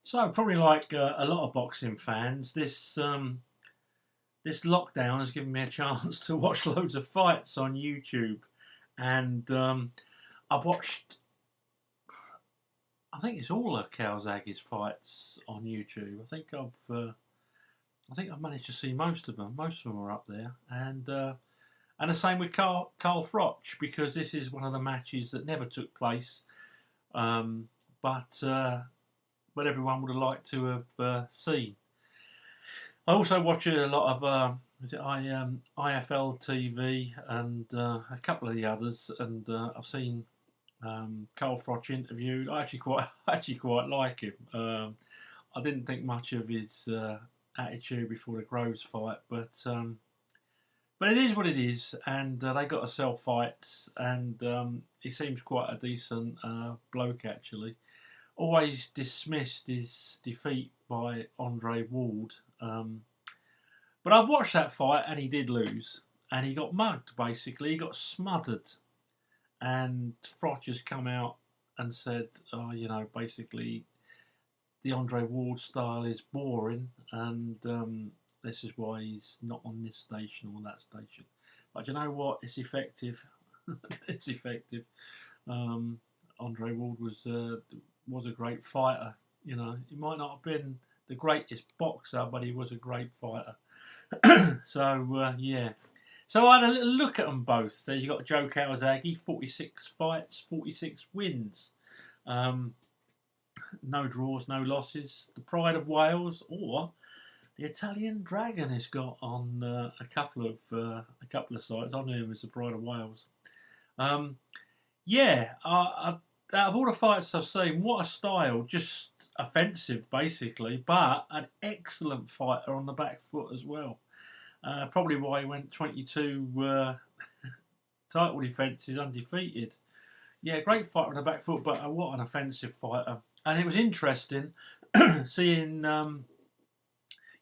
So probably like a lot of boxing fans, this lockdown has given me a chance to watch loads of fights on YouTube, and I've watched. I think it's all of Calzaghe's fights on YouTube. I think I've managed to see most of them. Most of them are up there, and the same with Carl Froch, because this is one of the matches that never took place, um, but but everyone would have liked to have seen. I also watch a lot of IFL TV and a couple of the others, and I've seen Carl Froch interviewed. I actually quite I actually quite like him. I didn't think much of his attitude before the Groves fight, but it is what it is, and they got to sell fights, and he seems quite a decent bloke actually. Always dismissed his defeat by Andre Ward. But I've watched that fight and he did lose. And he got mugged, basically. He got smothered. And Froch has come out and said, oh, basically the Andre Ward style is boring. And this is why he's not on this station or that station. But you know what? It's effective. It's effective. Andre Ward was a great fighter. He might not have been the greatest boxer, but he was a great fighter. So yeah. So I had a little look at them both. There you got Joe Calzaghe, 46 fights, 46 wins, no draws, no losses. The Pride of Wales, or the Italian Dragon, has got on a couple of sites. I knew him as the Pride of Wales. Yeah, out of all the fights I've seen, what a style! Just offensive, basically, but an excellent fighter on the back foot as well. Probably why he went 22 title defences undefeated. Yeah, great fighter on the back foot, but what an offensive fighter! And it was interesting seeing. Yeah,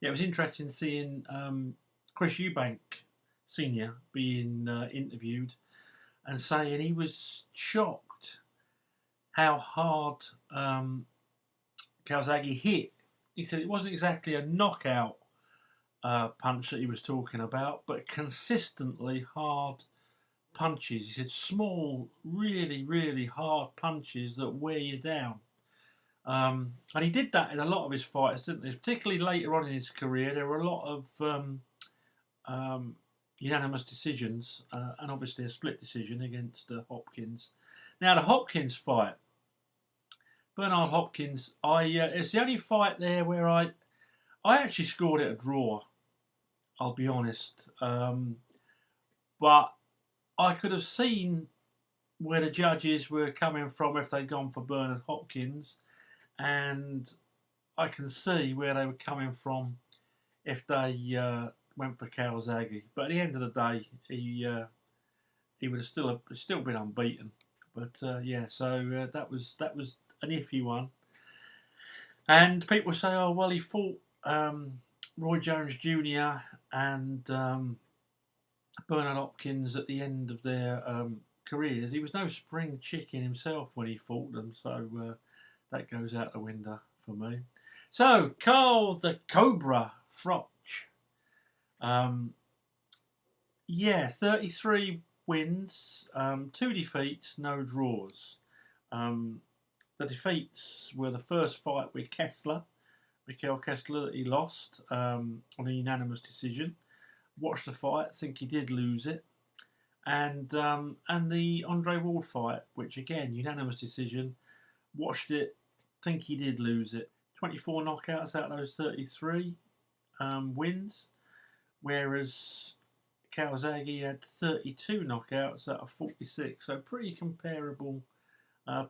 it was interesting seeing Chris Eubank Senior being interviewed and saying he was shocked how hard Calzaghe hit. He said it wasn't exactly a knockout punch that he was talking about, but consistently hard punches. He said small, really, really hard punches that wear you down. And he did that in a lot of his fights, didn't he? Particularly later on in his career, there were a lot of unanimous decisions and obviously a split decision against Hopkins. Now, the Hopkins fight, Bernard Hopkins, it's the only fight there where I actually scored it a draw, I'll be honest. But I could have seen where the judges were coming from if they'd gone for Bernard Hopkins, and I can see where they were coming from if they went for Calzaghe. But at the end of the day, he would have still been unbeaten. But yeah, so that was an iffy one. And people say, oh well, he fought Roy Jones Jr. and Bernard Hopkins at the end of their careers. He was no spring chicken himself when he fought them, so that goes out the window for me. So Carl the Cobra Froch, yeah, 33 wins, 2 defeats, no draws. The defeats were the first fight with Mikhail Kessler, that he lost on a unanimous decision. Watched the fight, think he did lose it, and the Andre Ward fight, which again unanimous decision. Watched it, think he did lose it. 24 knockouts out of those 33 wins, whereas Calzaghe had 32 knockouts out of 46, so pretty comparable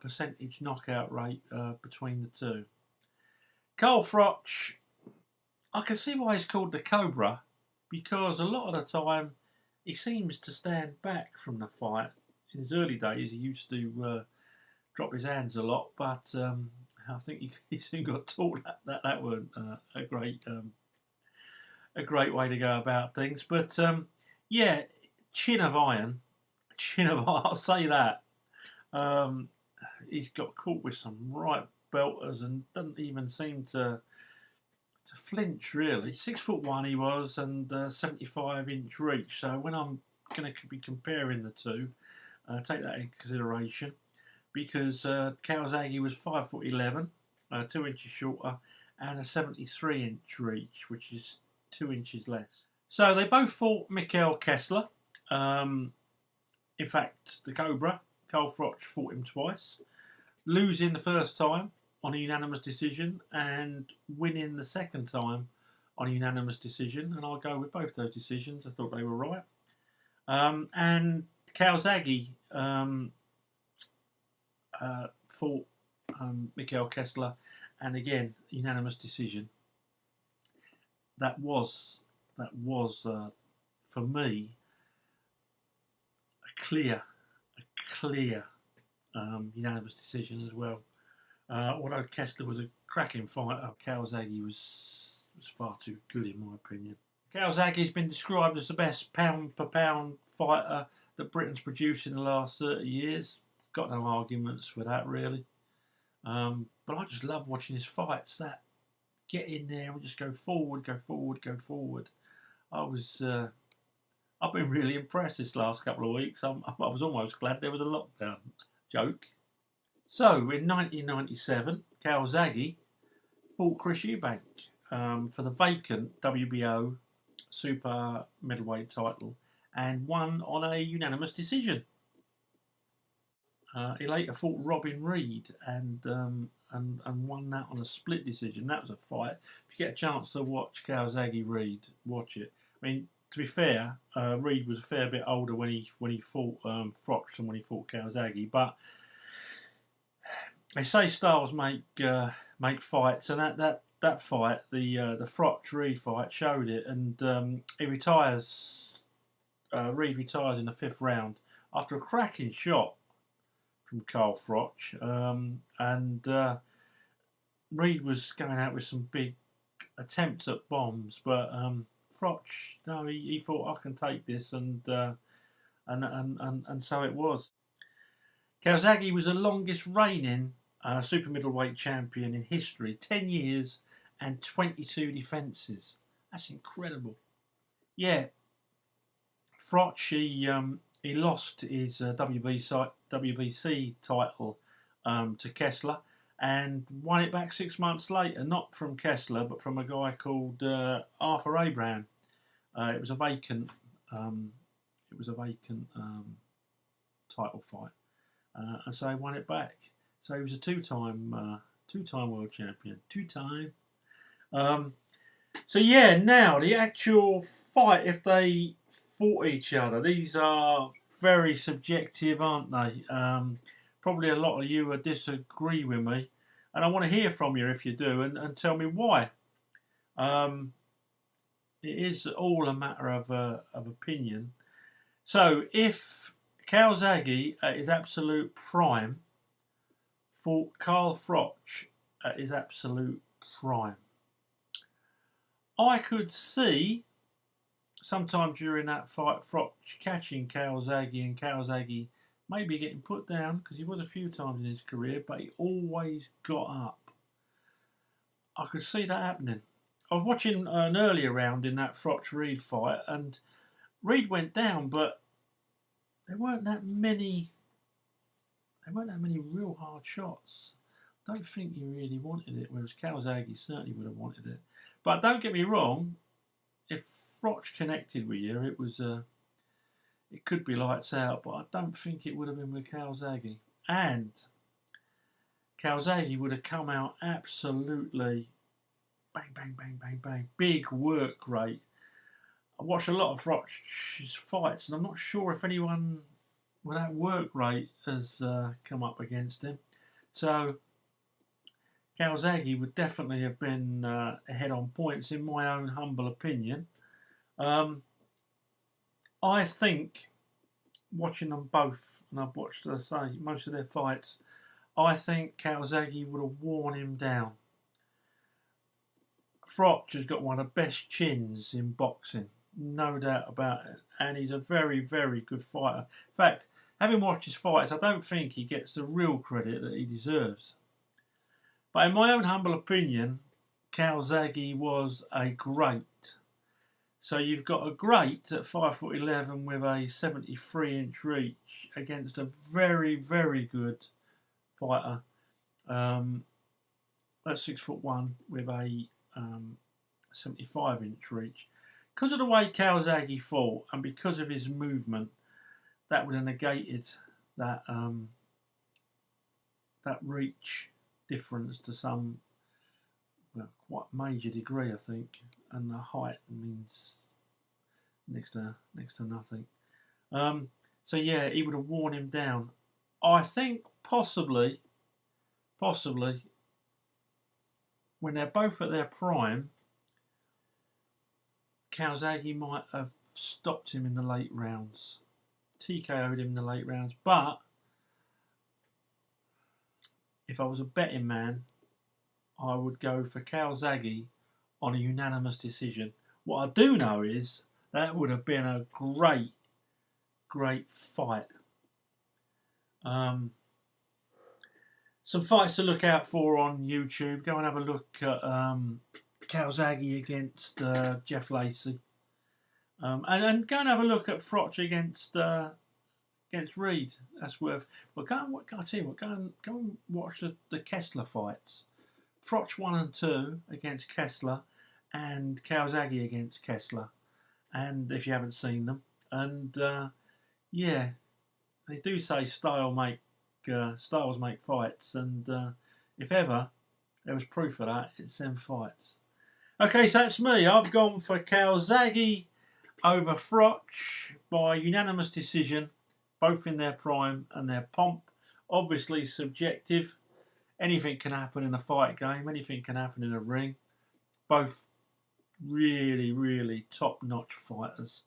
percentage knockout rate between the two. Carl Froch, I can see why he's called the Cobra, because a lot of the time he seems to stand back from the fight. In his early days, he used to drop his hands a lot, but I think he soon got taught that weren't a great way to go about things. But yeah, chin of iron, I'll say that. He's got caught with some right belters and doesn't even seem to flinch really. 6'1" he was, and 75-inch reach. So when I'm going to be comparing the two, take that into consideration, because Calzaghe was 5'11", 2 inches shorter, and a 73-inch reach, which is 2 inches less. So they both fought Mikhail Kessler. In fact, the Cobra, Carl Froch, fought him twice, losing the first time on a unanimous decision and winning the second time on a unanimous decision. And I'll go with both those decisions. I thought they were right. And Calzaghe fought Mikhail Kessler, and again, unanimous decision. That was for me a clear unanimous decision as well. Although Kessler was a cracking fighter, Calzaghe was far too good in my opinion. Calzaghe has been described as the best pound-per-pound fighter that Britain's produced in the last 30 years. Got no arguments for that really. But I just love watching his fights. That get in there and just go forward, go forward, go forward. I've been really impressed this last couple of weeks. I was almost glad there was a lockdown. Joke. So in 1997, Calzaghe fought Chris Eubank for the vacant WBO super middleweight title and won on a unanimous decision. He later fought Robin Reed and won that on a split decision. That was a fight. If you get a chance to watch Calzaghe Reed, watch it. I mean, to be fair, Reed was a fair bit older when he fought Froch than when he fought Calzaghe. But they say styles make fights, and that fight, the Froch Reed fight, showed it. And he retires. Reed retires in the 5th round after a cracking shot from Carl Froch, and Reed was going out with some big attempts at bombs, but Froch, no, he thought I can take this, and so it was. Calzaghe was the longest reigning super middleweight champion in history, 10 years and 22 defences. That's incredible. Yeah, Froch, he lost his WBC title to Kessler and won it back 6 months later, not from Kessler but from a guy called Arthur Abraham. It was a vacant title fight, and so he won it back. So he was a two-time world champion, two-time. So yeah, now the actual fight, if they fought each other, these are very subjective, aren't they? Probably a lot of you would disagree with me, and I want to hear from you if you do, and tell me why. It is all a matter of opinion. So if Calzaghe at his absolute prime fought Carl Froch at his absolute prime, I could see sometime during that fight Froch catching Calzaghe and Calzaghe maybe getting put down, because he was a few times in his career, but he always got up. I could see that happening. I was watching an earlier round in that Froch-Reed fight, and Reed went down, but there weren't that many real hard shots. I don't think he really wanted it, whereas Calzaghe certainly would have wanted it. But don't get me wrong, if Froch connected with you, it could be lights out, but I don't think it would have been with Calzaghe. And Calzaghe would have come out absolutely bang, bang, bang, bang, bang. Big work rate. I watched a lot of Froch's fights, and I'm not sure if anyone with that work rate has come up against him. So Calzaghe would definitely have been ahead on points, in my own humble opinion. I think, watching them both, and I've watched, as I say, most of their fights, I think Calzaghe would have worn him down. Froch has got one of the best chins in boxing, no doubt about it, and he's a very, very good fighter. In fact, having watched his fights, I don't think he gets the real credit that he deserves. But in my own humble opinion, Calzaghe was a great. So you've got a great at 5'11" with a 73-inch reach against a very, very good fighter at 6'1" with a 75-inch reach. Because of the way Calzaghe fought and because of his movement, that would have negated that that reach difference to some, well, quite major degree, I think, and the height means next to nothing. So yeah, he would have worn him down. I think possibly when they're both at their prime, Calzaghe might have stopped him in the late rounds, TKO'd him in the late rounds. But if I was a betting man, I would go for Calzaghe on a unanimous decision. What I do know is that would have been a great fight. Some fights to look out for on YouTube. Go and have a look at Calzaghe against Jeff Lacey, and go and have a look at Froch against Reed. That's worth. But I tell you what, go and watch the Kessler fights. Froch 1 and 2 against Kessler, and Calzaghe against Kessler. And if you haven't seen them, and yeah, they do say styles make fights, and if ever there was proof of that, it's them fights. Okay, so that's me. I've gone for Calzaghe over Froch by unanimous decision, both in their prime and their pomp. Obviously subjective. Anything can happen in a fight game. Anything can happen in a ring. Both really top-notch fighters.